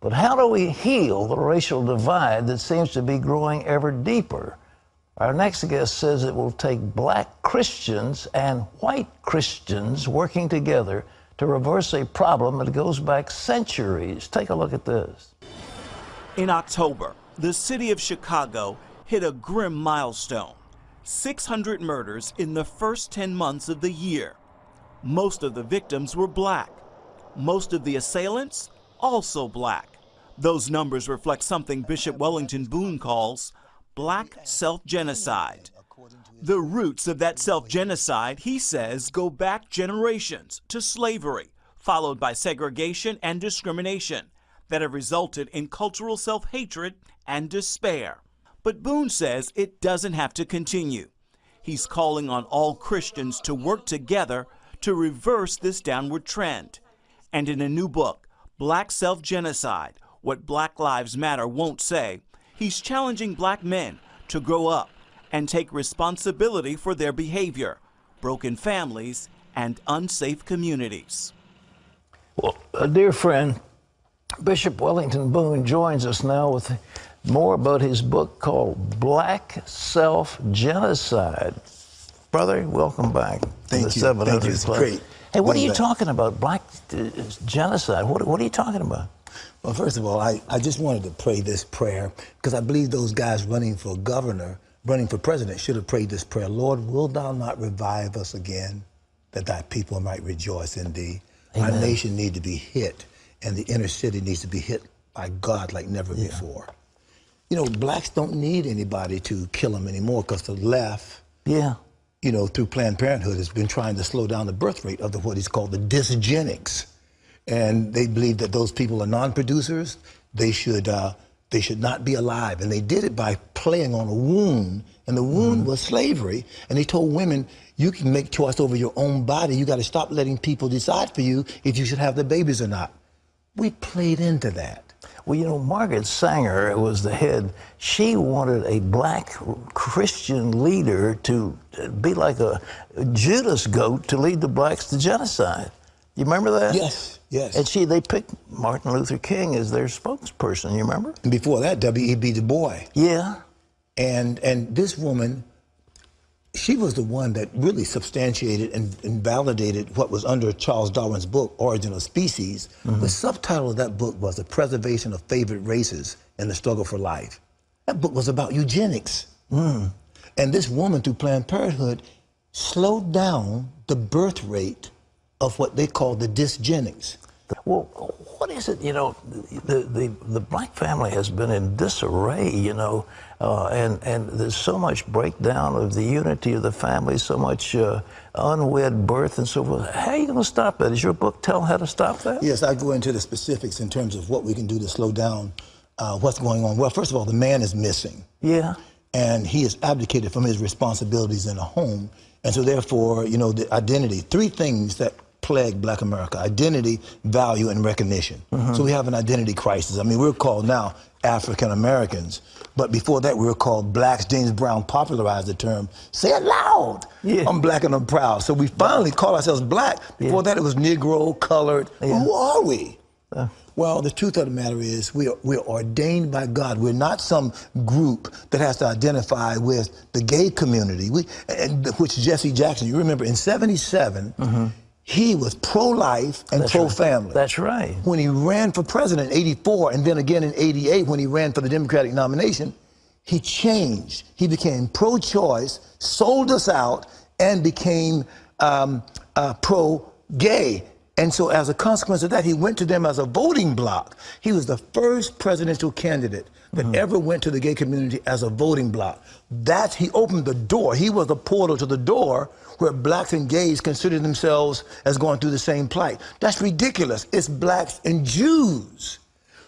But how do we heal the racial divide that seems to be growing ever deeper? Our next guest says it will take black Christians and white Christians working together to reverse a problem that goes back centuries. Take a look at this. In October, the city of Chicago hit a grim milestone: 600 murders in the first 10 months of the year. Most of the victims were black. Most of the assailants, also black. Those numbers reflect something Bishop Wellington Boone calls black self-genocide. The roots of that self-genocide, he says, go back generations to slavery, followed by segregation and discrimination that have resulted in cultural self-hatred and despair. But Boone says it doesn't have to continue. He's calling on all Christians to work together to reverse this downward trend. And in a new book, Black Self-Genocide, What Black Lives Matter Won't Say, he's challenging black men to grow up and take responsibility for their behavior, broken families, and unsafe communities. Well, a dear friend, Bishop Wellington Boone joins us now with more about his book called Black Self-Genocide. Brother, welcome back. Thank you. 700 Thank you. It's Club. great. Hey, what are you talking about? Black genocide? What are you talking about? Well, first of all, I just wanted to pray this prayer because I believe those guys running for governor, running for president, should have prayed this prayer. Lord, will thou not revive us again, that thy people might rejoice in thee? Amen. Our nation needs to be hit, and the inner city needs to be hit by God like never before. You know, blacks don't need anybody to kill them anymore because the left, you know, through Planned Parenthood has been trying to slow down the birth rate of what is called the dysgenics. And they believe that those people are non-producers. They should not be alive. And they did it by playing on a wound, and the wound was slavery. And they told women, you can make choice over your own body. You got to stop letting people decide for you if you should have the babies or not. We played into that. Well, you know, Margaret Sanger was the head. She wanted a black Christian leader to be like a Judas goat to lead the blacks to genocide. You remember that? Yes, yes. And they picked Martin Luther King as their spokesperson, you remember? And before that, W.E.B. Du Bois. Yeah. And this woman, she was the one that really substantiated and validated what was under Charles Darwin's book, Origin of Species. The subtitle of that book was The Preservation of Favored Races and the Struggle for Life. That book was about eugenics. And this woman, through Planned Parenthood, slowed down the birth rate of what they call the dysgenics. Well, what is it, you know, the black family has been in disarray, you know, and there's so much breakdown of the unity of the family, so much unwed birth and so forth. How are you going to stop that? Does your book tell how to stop that? Yes, I go into the specifics in terms of what we can do to slow down what's going on. Well, first of all, the man is missing. Yeah. And he has abdicated from his responsibilities in a home. And so therefore, you know, the identity, three things that plague black America: identity, value, and recognition. So we have an identity crisis. I mean, we're called now African Americans, but before that we were called blacks. James Brown popularized the term, say it loud, I'm black and I'm proud. So we finally call ourselves black. Before that it was Negro, colored. Who are we? Well, the truth of the matter is we're ordained by God. We're not some group that has to identify with the gay community, which Jesse Jackson, you remember in '77, he was pro-life and pro-family. That's right. When he ran for president in '84 and then again in '88 when he ran for the Democratic nomination, he changed. He became pro-choice, sold us out, and became pro-gay. And so as a consequence of that, he went to them as a voting bloc. He was the first presidential candidate that ever went to the gay community as a voting bloc. He opened the door. He was the portal to the door where blacks and gays consider themselves as going through the same plight. That's ridiculous. It's blacks and Jews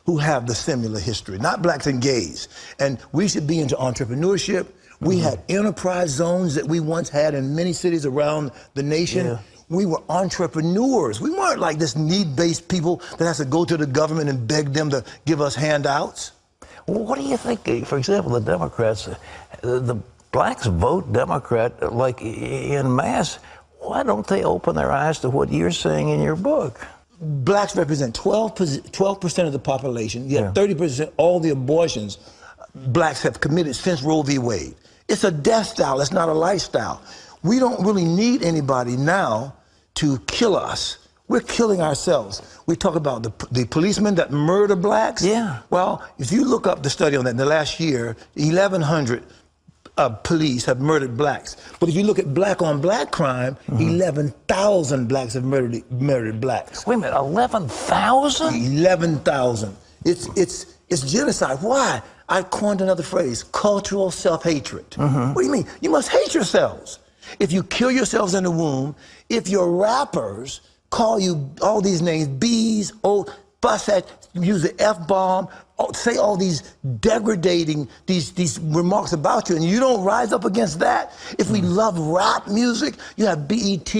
who have the similar history, not blacks and gays. And we should be into entrepreneurship. We had enterprise zones that we once had in many cities around the nation. We were entrepreneurs. We weren't like this need-based people that has to go to the government and beg them to give us handouts. Well, what do you think, for example, the Democrats, the blacks vote Democrat like en masse. Why don't they open their eyes to what you're saying in your book? blacks represent 12% of the population, yet 30% all the abortions blacks have committed since Roe v. Wade. It's a death style, it's not a lifestyle. We don't really need anybody now to kill us. We're killing ourselves. We talk about the policemen that murder blacks. Yeah. Well, if you look up the study on that, in the last year, 1,100 police have murdered blacks. But if you look at black on black crime, 11,000 blacks have murdered blacks. Wait a minute, 11,000? 11,000. It's genocide. Why? I coined another phrase, cultural self-hatred. What do you mean? You must hate yourselves. If you kill yourselves in the womb, if your rappers call you all these names, bees, fuss at, use the F-bomb, say all these degrading, these remarks about you, and you don't rise up against that. If we love rap music, you have BET,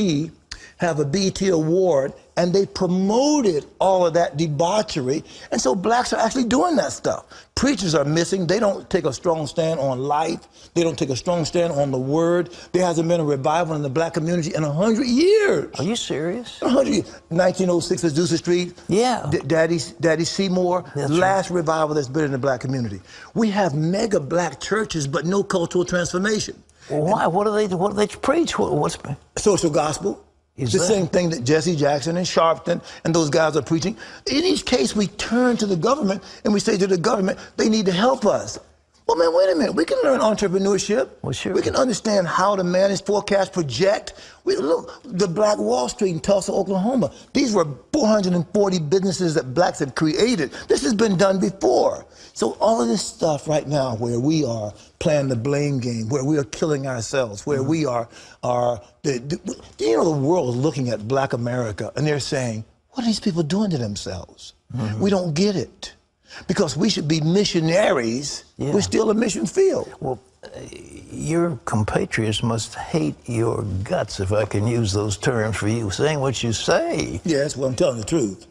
have a BET award, and they promoted all of that debauchery, and so blacks are actually doing that stuff. Preachers are missing. They don't take a strong stand on life. They don't take a strong stand on the word. There hasn't been a revival in the black community in 100 years. Are you serious? 100 years. 1906 Azusa Street. Yeah. Daddy Seymour. That's last revival that's been in the black community. We have mega black churches, but no cultural transformation. Well, why? What do they preach? What's social gospel? It's the same thing that Jesse Jackson and Sharpton and those guys are preaching. In each case, we turn to the government and we say to the government, they need to help us. Well, man, wait a minute. We can learn entrepreneurship. Well, sure. We can understand how to manage, forecast, project. Look, the Black Wall Street in Tulsa, Oklahoma. These were 440 businesses that blacks had created. This has been done before. So all of this stuff right now where we are playing the blame game, where we are killing ourselves, where we are the world is looking at black America and they're saying, what are these people doing to themselves? We don't get it. Because we should be missionaries, we're still a mission field. Well, your compatriots must hate your guts, if I can use those terms for you, saying what you say. Yes, well, I'm telling the truth.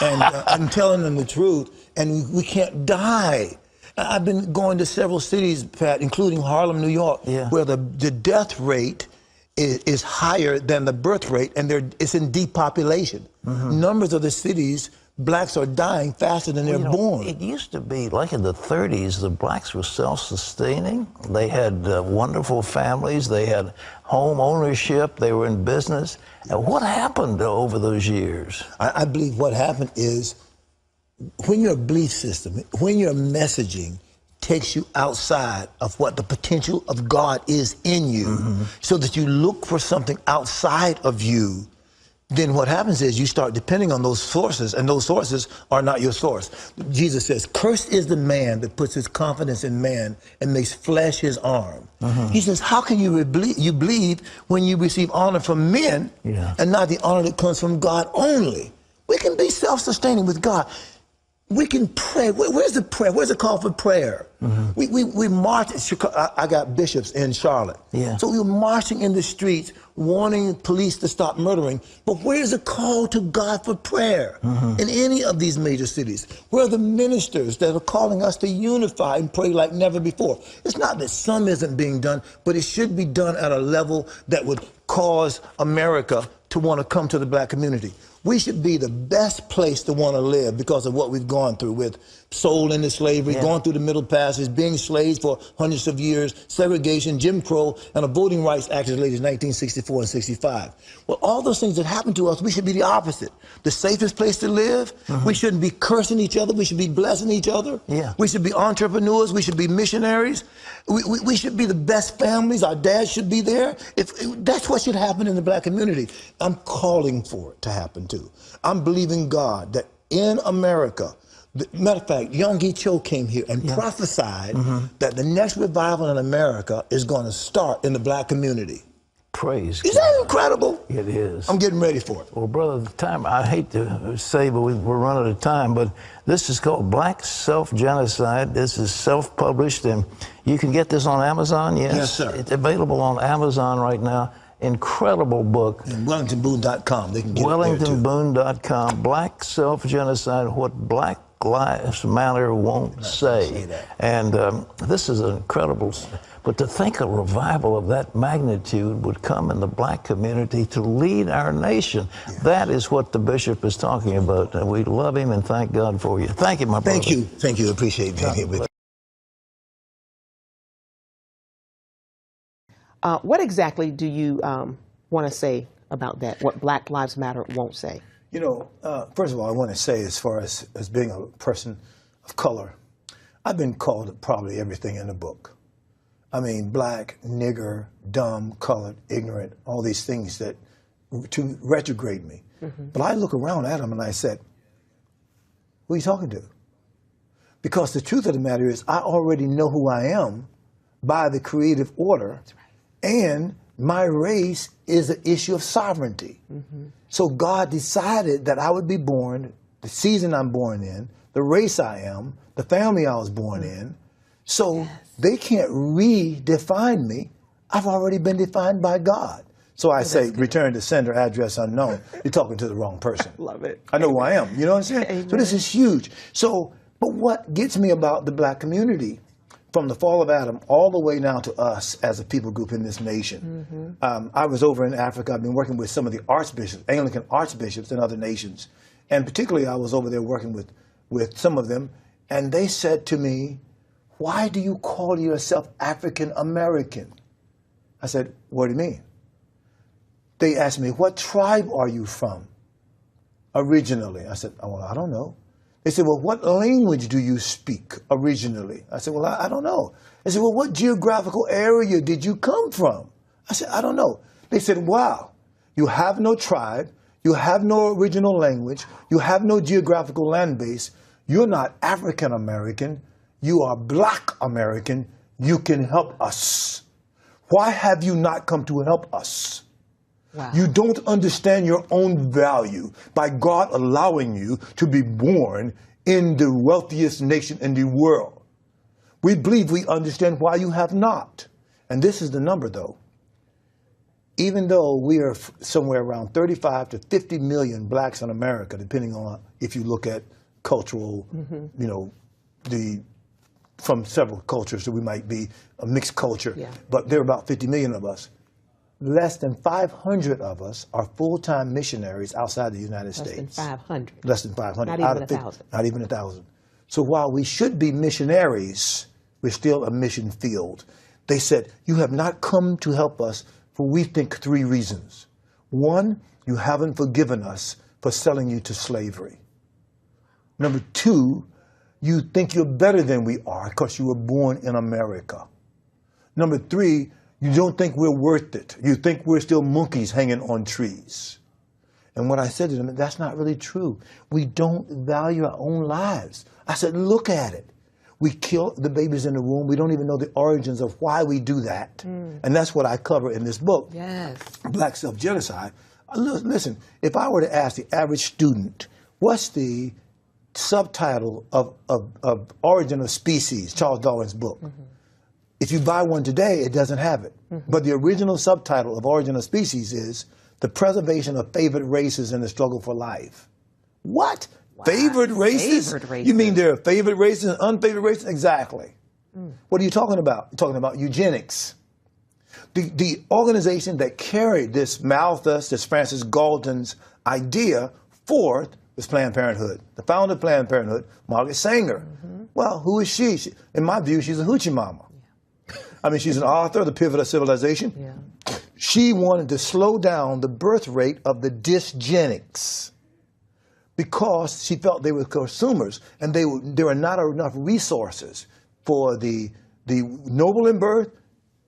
And I'm telling them the truth, and we can't die. I've been going to several cities, Pat, including Harlem, New York, where the death rate is higher than the birth rate, and it's in depopulation. Numbers of the cities, blacks are dying faster than they're born. It used to be, like in the 30s, the blacks were self-sustaining. They had wonderful families. They had home ownership. They were in business. And what happened over those years? I believe what happened is when your belief system, when your messaging takes you outside of what the potential of God is in you, so that you look for something outside of you, then what happens is you start depending on those sources, and those sources are not your source. Jesus says, cursed is the man that puts his confidence in man and makes flesh his arm. He says, how can you believe when you receive honor from men and not the honor that comes from God only? We can be self-sustaining with God. We can pray. Where's the prayer? Where's the call for prayer? We march. I got bishops in Charlotte. So we were marching in the streets, wanting police to stop murdering. But where's the call to God for prayer in any of these major cities? Where are the ministers that are calling us to unify and pray like never before? It's not that some isn't being done, but it should be done at a level that would cause America to want to come to the black community. We should be the best place to want to live because of what we've gone through with sold into slavery, going through the Middle Passage, being slaves for hundreds of years, segregation, Jim Crow, and a Voting Rights Act as late as 1964 and 65. Well, all those things that happened to us, we should be the opposite. The safest place to live. We shouldn't be cursing each other. We should be blessing each other. We should be entrepreneurs. We should be missionaries. We should be the best families. Our dads should be there. That's what should happen in the black community. I'm calling for it to happen too. I'm believing God that in America, matter of fact, Yonggi Cho came here and prophesied that the next revival in America is going to start in the black community. Praise God. Is that incredible? It is. I'm getting ready for it. Well, brother, the time, I hate to say, but we're running out of time, but this is called Black Self-Genocide. This is self-published, and you can get this on Amazon, yes? Yes, sir. It's available on Amazon right now. Incredible book. And WellingtonBoone.com. They can get it there, too. WellingtonBoone.com. Black Self-Genocide, What Black Lives Matter won't say. And this is incredible. But to think a revival of that magnitude would come in the black community to lead our nation, that is what the bishop is talking about. And we love him and thank God for you. Thank you, my brother. Thank you. Thank you. Appreciate being here with you. What exactly do you want to say about that, what Black Lives Matter won't say? You know, first of all, I want to say, as far as being a person of color, I've been called probably everything in the book. I mean, black, nigger, dumb, colored, ignorant, all these things that to retrograde me. But I look around at them and I said, who are you talking to? Because the truth of the matter is, I already know who I am by the creative order. That's right. And my race is an issue of sovereignty. So God decided that I would be born, the season I'm born in, the race I am, the family I was born in. So they can't redefine me. I've already been defined by God. So I say, return to sender, address unknown. You're talking to the wrong person. Love it. I know who I am. You know what I'm saying? Amen. So this is huge. So, but what gets me about the black community, from the fall of Adam all the way now to us as a people group in this nation. I was over in Africa. I've been working with some of the archbishops, Anglican archbishops in other nations. And particularly I was over there working with some of them. And they said to me, why do you call yourself African American? I said, what do you mean? They asked me, what tribe are you from originally? I said, oh, well, I don't know. They said, well, what language do you speak originally? I said, well, I don't know. They said, well, what geographical area did you come from? I said, I don't know. They said, wow, you have no tribe, you have no original language, you have no geographical land base, you're not African American, you are Black American, you can help us. Why have you not come to help us? Wow. You don't understand your own value by God allowing you to be born in the wealthiest nation in the world. We believe we understand why you have not. And this is the number, though. Even though we are somewhere around 35 to 50 million blacks in America, depending on if you look at cultural, you know, from several cultures, so we might be a mixed culture, but there are about 50 million of us. Less than 500 of us are full-time missionaries outside the United States. Less than 500. Less than 500. Not even 1,000. Not even 1,000. So while we should be missionaries, we're still a mission field. They said, you have not come to help us for, we think, 3 reasons. 1, you haven't forgiven us for selling you to slavery. Number 2, you think you're better than we are because you were born in America. Number 3, you don't think we're worth it. You think we're still monkeys hanging on trees. And what I said to them, that's not really true. We don't value our own lives. I said, look at it. We kill the babies in the womb. We don't even know the origins of why we do that. And that's what I cover in this book, Black Self-Genocide. Listen, if I were to ask the average student, what's the subtitle of Origin of Species, Charles Darwin's book? If you buy one today, it doesn't have it. But the original subtitle of Origin of Species is The Preservation of Favored Races in the Struggle for Life. What? Wow. Favored races? Favored races? You mean there are favored races and unfavored races? Exactly. What are you talking about? You're talking about eugenics. The organization that carried this Malthus, this Francis Galton's idea forth was Planned Parenthood. The founder of Planned Parenthood, Margaret Sanger. Well, who is she? In my view, she's a hoochie mama. I mean, she's an author of The Pivot of Civilization. She wanted to slow down the birth rate of the dysgenics because she felt they were consumers and there were not enough resources for the noble in birth,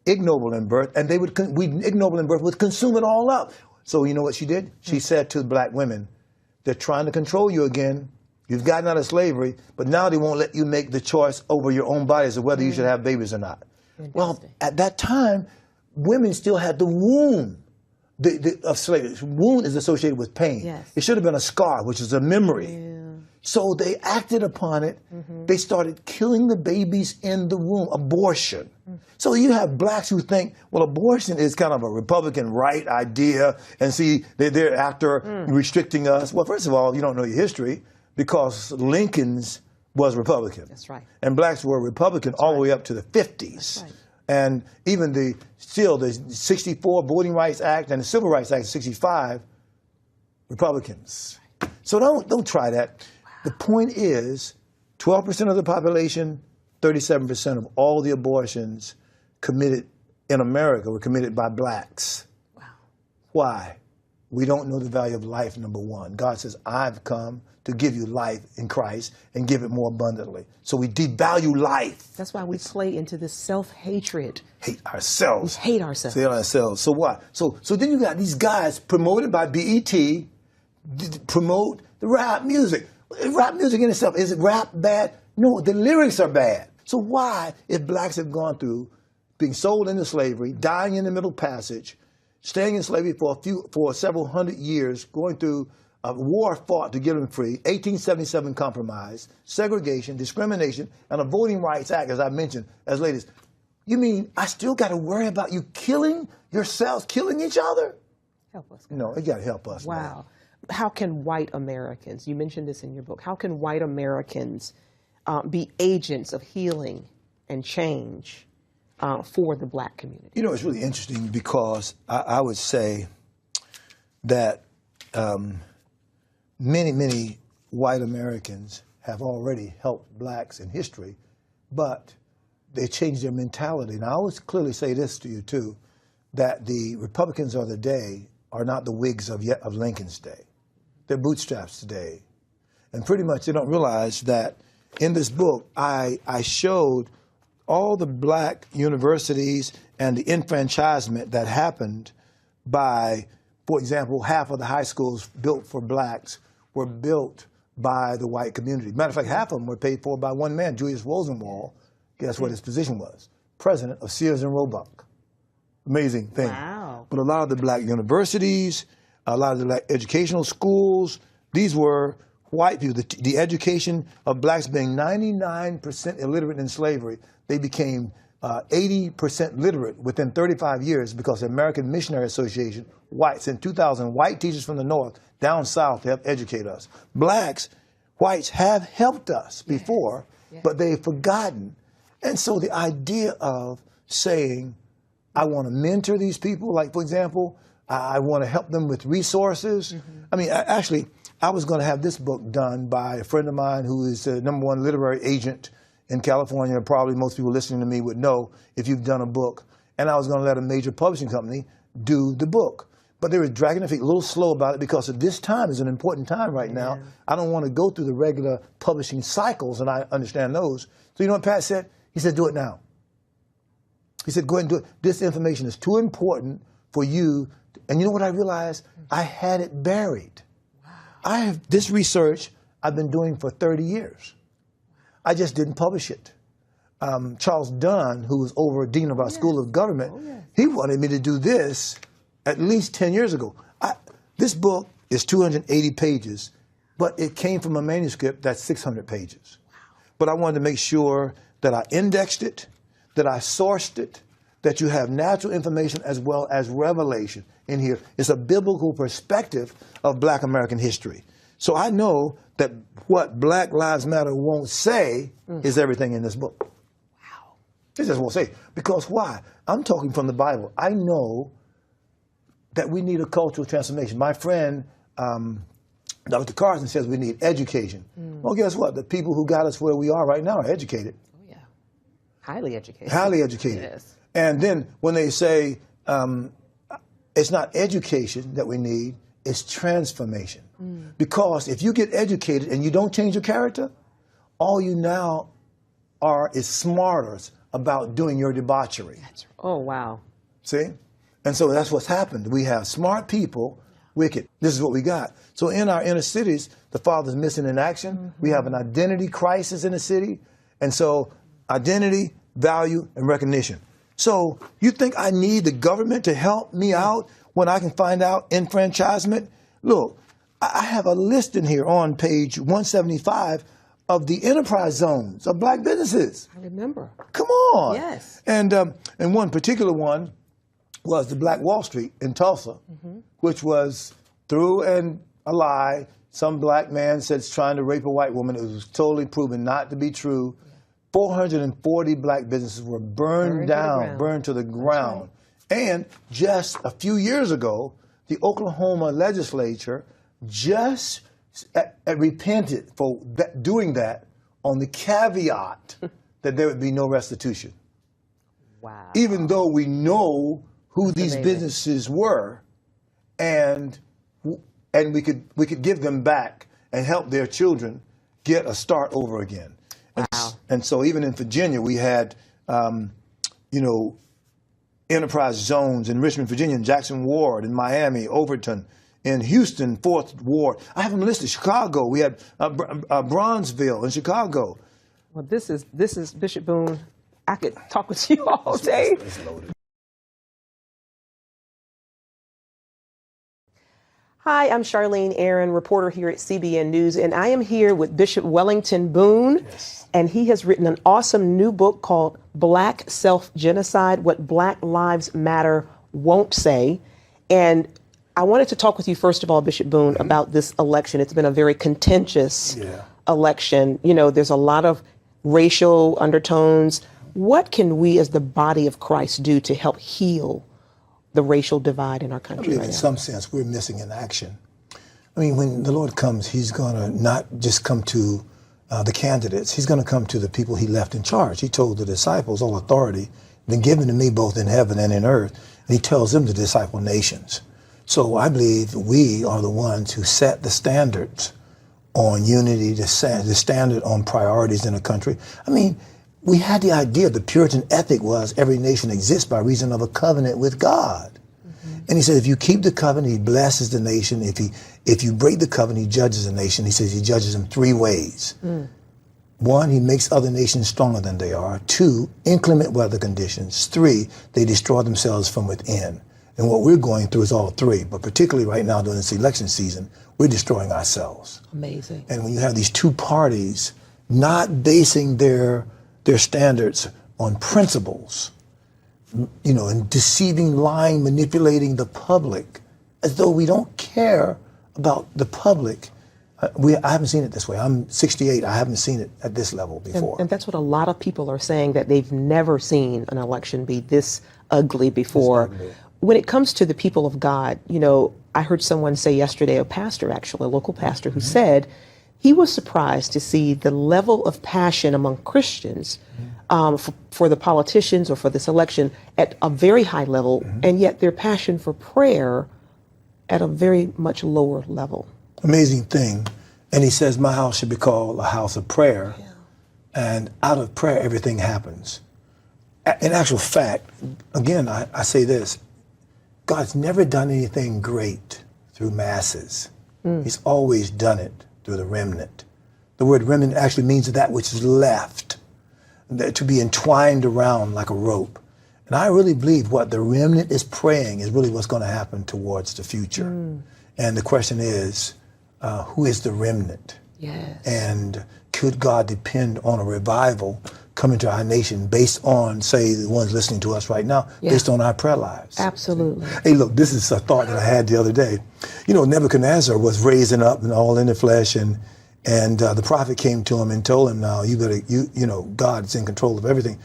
ignoble in birth, and ignoble in birth would consume it all up. So you know what she did? She said to black women, they're trying to control you again. You've gotten out of slavery, but now they won't let you make the choice over your own bodies of whether you should have babies or not. Well, at that time, women still had the womb of slavery. Wound is associated with pain. It should have been a scar, which is a memory. So they acted upon it. They started killing the babies in the womb, abortion. So you have blacks who think, well, abortion is kind of a Republican right idea, and see, they're after restricting us. Well, first of all, you don't know your history. because Lincoln's was Republican. That's right. And blacks were Republican all the way up to the 50s. That's right. And even the 64 Voting Rights Act and the Civil Rights Act of 65, Republicans. So don't try that. Wow. The point is, 12% of the population, 37% of all the abortions committed in America were committed by blacks. Wow. Why? We don't know the value of life, number one. God says, I've come to give you life in Christ and give it more abundantly. So we devalue life. That's why we play into this self-hatred. Hate ourselves. We hate ourselves. Hate ourselves. So what? So then you got these guys promoted by BET, promote the rap music. Rap music in itself, is it rap bad? No, the lyrics are bad. So why, if blacks have gone through being sold into slavery, dying in the Middle Passage, staying in slavery for several hundred years, going through a war fought to get them free, 1877 compromise, segregation, discrimination, and a Voting Rights Act, as I mentioned, as late as, you mean I still got to worry about you killing yourselves, killing each other? Help us. No, it got to help us. Wow. Man. How can white Americans, you mentioned this in your book, how can white Americans be agents of healing and change for the black community? You know, it's really interesting because I would say that many white Americans have already helped blacks in history, but they changed their mentality. And I always clearly say this to you, too, that the Republicans of the day are not the Whigs of Lincoln's day. They're bootstraps today. And pretty much they don't realize that in this book, I showed all the black universities and the enfranchisement that happened by, for example, half of the high schools built for blacks were built by the white community. Matter of fact, half of them were paid for by one man, Julius Rosenwald. Guess what his position was? President of Sears and Roebuck. Amazing thing. Wow. But a lot of the black universities, a lot of the black educational schools, these were white people. The education of blacks being 99% illiterate in slavery, they became 80% literate within 35 years because the American Missionary Association, whites, in 2000, white teachers from the North down south to help educate us. Blacks, whites have helped us before, but they've forgotten. And so the idea of saying, I want to mentor these people, like, for example, I want to help them with resources. I mean, actually, I was going to have this book done by a friend of mine who is the #1 literary agent in California. Probably most people listening to me would know if you've done a book. And I was going to let a major publishing company do the book. But they were dragging their feet, a little slow about it because this time is an important time right now. I don't want to go through the regular publishing cycles, and I understand those. So you know what Pat said? He said, do it now. He said, go ahead and do it. This information is too important for you. And you know what I realized? I had it buried. Wow. This research I've been doing for 30 years. I just didn't publish it. Charles Dunn, who was over dean of our School of Government, he wanted me to do this at least 10 years ago. This book is 280 pages, but it came from a manuscript that's 600 pages. Wow. But I wanted to make sure that I indexed it, that I sourced it, that you have natural information as well as revelation in here. It's a biblical perspective of black American history. So I know that what Black Lives Matter won't say is everything in this book. Wow. It just won't say. Because why? I'm talking from the Bible. I know that we need a cultural transformation. My friend, Dr. Carson, says we need education. Well, guess what? The people who got us where we are right now are educated. Oh, yeah. Highly educated. Highly educated. Yes. And then when they say it's not education that we need, it's transformation. Because if you get educated and you don't change your character, all you now are is smarters about doing your debauchery. That's right. Oh, wow. See? And so that's what's happened. We have smart people, wicked. This is what we got. So in our inner cities, the father's missing in action. We have an identity crisis in the city. And so identity, value, and recognition. So you think I need the government to help me out when I can find out enfranchisement? Look, I have a list in here on page 175 of the enterprise zones of black businesses. I remember. Come on. Yes. And one particular one was the Black Wall Street in Tulsa, which was through a lie some black man says trying to rape a white woman. It was totally proven not to be true. 440 black businesses were burned down, burned to the ground. Right. And just a few years ago, the Oklahoma legislature just repented for doing that on the caveat that there would be no restitution. Wow. Even though we know who these businesses were, and we could give them back and help their children get a start over again. Wow. And so even in Virginia, we had, enterprise zones in Richmond, Virginia, in Jackson Ward, in Miami, Overton, in Houston, 4th Ward. I have them listed. Chicago, we had Bronzeville in Chicago. Well, this is Bishop Boone. I could talk with you all day. It's loaded. Hi, I'm Charlene Aaron, reporter here at CBN News, and I am here with Bishop Wellington Boone, Yes. and he has written an awesome new book called Black Self-Genocide, What Black Lives Matter Won't Say. And I wanted to talk with you, first of all, Bishop Boone, about this election. It's been a very contentious election. You know, there's a lot of racial undertones. What can we as the body of Christ do to help heal the racial divide in our country? I believe right in now? some sense we're missing in action. I mean, when the Lord comes, he's going to not just come to the candidates. He's going to come to the people he left in charge. He told the disciples, all authority been given to me both in heaven and in earth. And he tells them to disciple nations. So I believe we are the ones who set the standards on unity, the standard on priorities in a country. I mean, we had the idea, the Puritan ethic was every nation exists by reason of a covenant with God. Mm-hmm. And he said, if you keep the covenant, he blesses the nation. If you break the covenant, he judges the nation. He says he judges them 3 ways. One, he makes other nations stronger than they are. 2, inclement weather conditions. 3, they destroy themselves from within. And what we're going through is all 3. But particularly right now during this election season, we're destroying ourselves. Amazing. And when you have these 2 parties not basing their standards on principles, and deceiving, lying, manipulating the public, as though we don't care about the public. I haven't seen it this way. I'm 68. I haven't seen it at this level before. And that's what a lot of people are saying, that they've never seen an election be this ugly before. When it comes to the people of God, I heard someone say yesterday, a pastor actually, a local pastor, who said he was surprised to see the level of passion among Christians for the politicians or for this election at a very high level, and yet their passion for prayer at a very much lower level. Amazing thing. And he says, my house should be called a house of prayer. Yeah. And out of prayer, everything happens. In actual fact, again, I say this, God's never done anything great through masses. He's always done it through the remnant. The word remnant actually means that which is left, to be entwined around like a rope. And I really believe what the remnant is praying is really what's going to happen towards the future. And the question is, who is the remnant? Yes. And could God depend on a revival coming to our nation based on, say, the ones listening to us right now, based on our prayer lives? Absolutely. Hey, look, this is a thought that I had the other day. Nebuchadnezzar was raising up and all in the flesh, and the prophet came to him and told him, now, you better, God's in control of everything.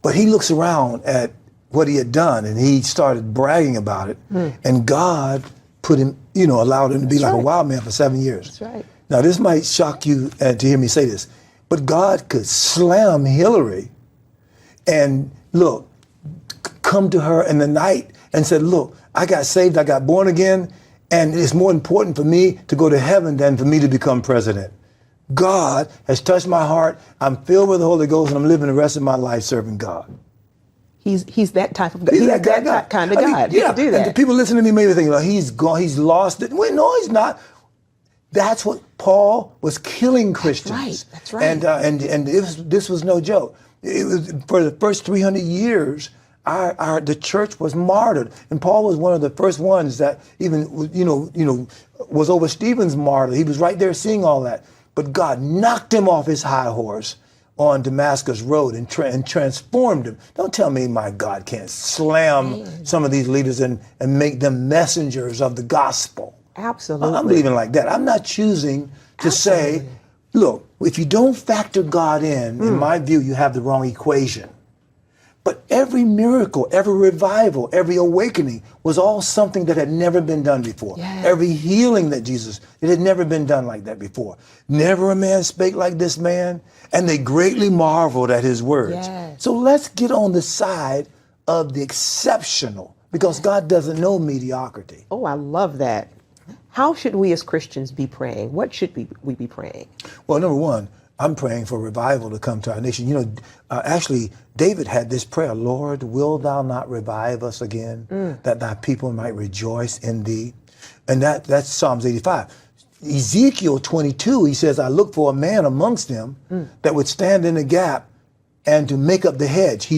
But he looks around at what he had done, and he started bragging about it. And God put him, allowed him to be like a wild man for 7 years. That's right. Now, this might shock you to hear me say this, but God could slam Hillary and, look, come to her in the night and said, look, I got saved, I got born again, and it's more important for me to go to heaven than for me to become president. God has touched my heart, I'm filled with the Holy Ghost, and I'm living the rest of my life serving God. He's that type of God. He's that kind of God. He can do that. And the people listening to me maybe think, he's gone, he's lost it. Wait, no, he's not. That's what Paul was killing Christians. That's right. And this was no joke. It was for the first 300 years. The church was martyred, and Paul was one of the first ones that even was over Stephen's martyr. He was right there seeing all that, but God knocked him off his high horse on Damascus Road and transformed him. Don't tell me my God can't slam some of these leaders and make them messengers of the gospel. Absolutely. I'm believing like that. I'm not choosing to say, look, if you don't factor God in my view, you have the wrong equation. But every miracle, every revival, every awakening was all something that had never been done before. Yes. Every healing that Jesus, it had never been done like that before. Never a man spake like this man, and they greatly marveled at his words. Yes. So let's get on the side of the exceptional, because God doesn't know mediocrity. Oh, I love that. How should we as Christians be praying? What should we be praying? Well, number one, I'm praying for revival to come to our nation. You know, actually, David had this prayer, Lord, will thou not revive us again, that thy people might rejoice in thee? And that's Psalms 85. Ezekiel 22, he says, I look for a man amongst them that would stand in the gap and to make up the hedge.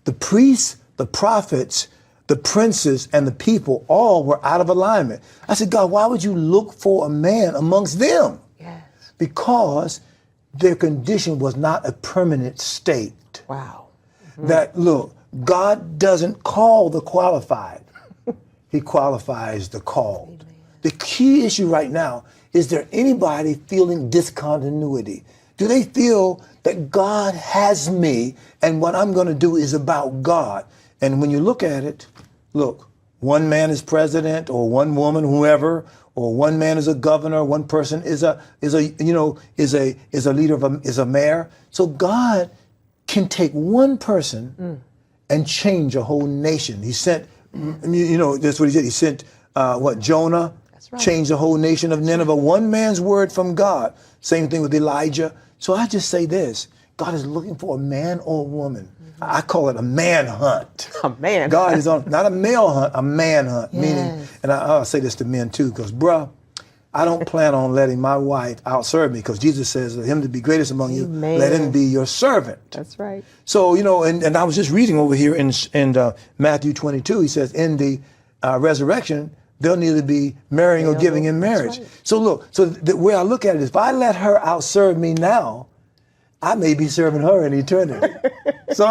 The priests, the prophets, the princes, and the people all were out of alignment. I said, God, why would you look for a man amongst them? Yes. Because their condition was not a permanent state. Wow. That, look, God doesn't call the qualified. He qualifies the called. Amen. The key issue right now, is there anybody feeling discontinuity? Do they feel that God has me and what I'm going to do is about God? And when you look at it, look, one man is president, or one woman, whoever, or one man is a governor, one person is a leader is a mayor. So God can take one person and change a whole nation. He sent, that's what he did. He sent Jonah, changed the whole nation of Nineveh. One man's word from God. Same thing with Elijah. So I just say this: God is looking for a man or a woman. I call it a man hunt. A man. God is on, not a male hunt, a man hunt. Yes. Meaning, and I'll say this to men too, because bruh, I don't plan on letting my wife outserve me, because Jesus says, let him to be greatest among you, let him be your servant. That's right. So, and I was just reading over here in Matthew 22, he says, in the resurrection, they'll neither be marrying or giving in marriage. Right. So look, the way I look at it is, if I let her outserve me now, I may be serving her in eternity. So,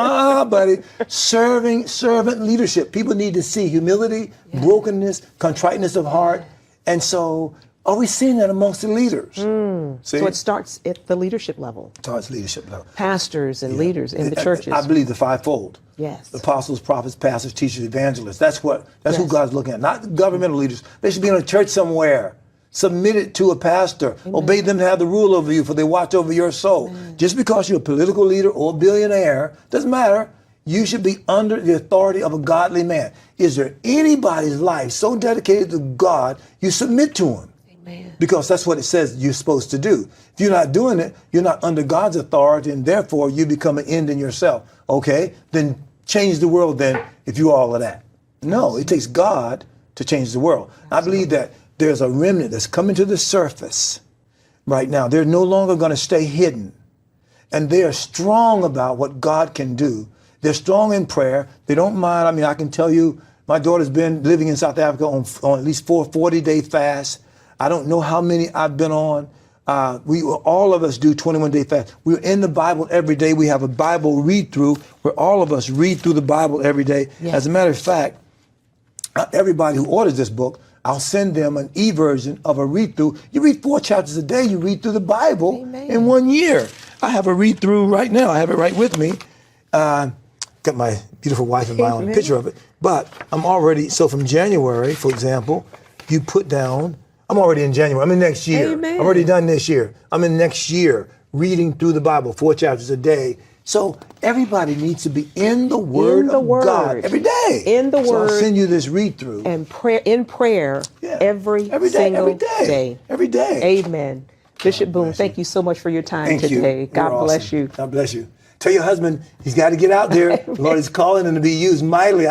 buddy, servant leadership. People need to see humility, brokenness, contriteness of heart. And so, are we seeing that amongst the leaders? So it starts at the leadership level. Starts leadership level. Pastors and leaders in the churches. I believe the fivefold. Yes. Apostles, prophets, pastors, teachers, evangelists. That's who God's looking at. Not governmental leaders. They should be in a church somewhere. Submitted to a pastor. Amen. Obey them to have the rule over you, for they watch over your soul. Amen. Just because you're a political leader or a billionaire, doesn't matter. You should be under the authority of a godly man. Is there anybody's life so dedicated to God, you submit to him? Amen. Because that's what it says you're supposed to do. If you're not doing it, you're not under God's authority, and therefore you become an end in yourself. Okay, then change the world then if you all of that. No, it takes God to change the world. Absolutely. I believe that there's a remnant that's coming to the surface right now. They're no longer going to stay hidden. And they are strong about what God can do. They're strong in prayer. They don't mind. I mean, I can tell you, my daughter's been living in South Africa on at least 4 40-day fasts. I don't know how many I've been on. All of us do 21-day fast. We're in the Bible every day. We have a Bible read through where all of us read through the Bible every day. Yes. As a matter of fact, everybody who orders this book, I'll send them an e-version of a read-through. You read 4 chapters a day, you read through the Bible. Amen. In 1 year. I have a read-through right now. I have it right with me. Got my beautiful wife and on a picture of it. But I'm already, so from January, for example, you put down, I'm already in January. I'm in next year. Amen. I'm already done this year. I'm in next year, reading through the Bible, 4 chapters a day. So everybody needs to be in the Word of God every day. In the Word. So I'll send you this read-through. And in prayer every single day. Every day. Amen. Bishop Boone, thank you so much for your time today. God bless you. God bless you. Tell your husband he's got to get out there. The Lord is calling him to be used mightily.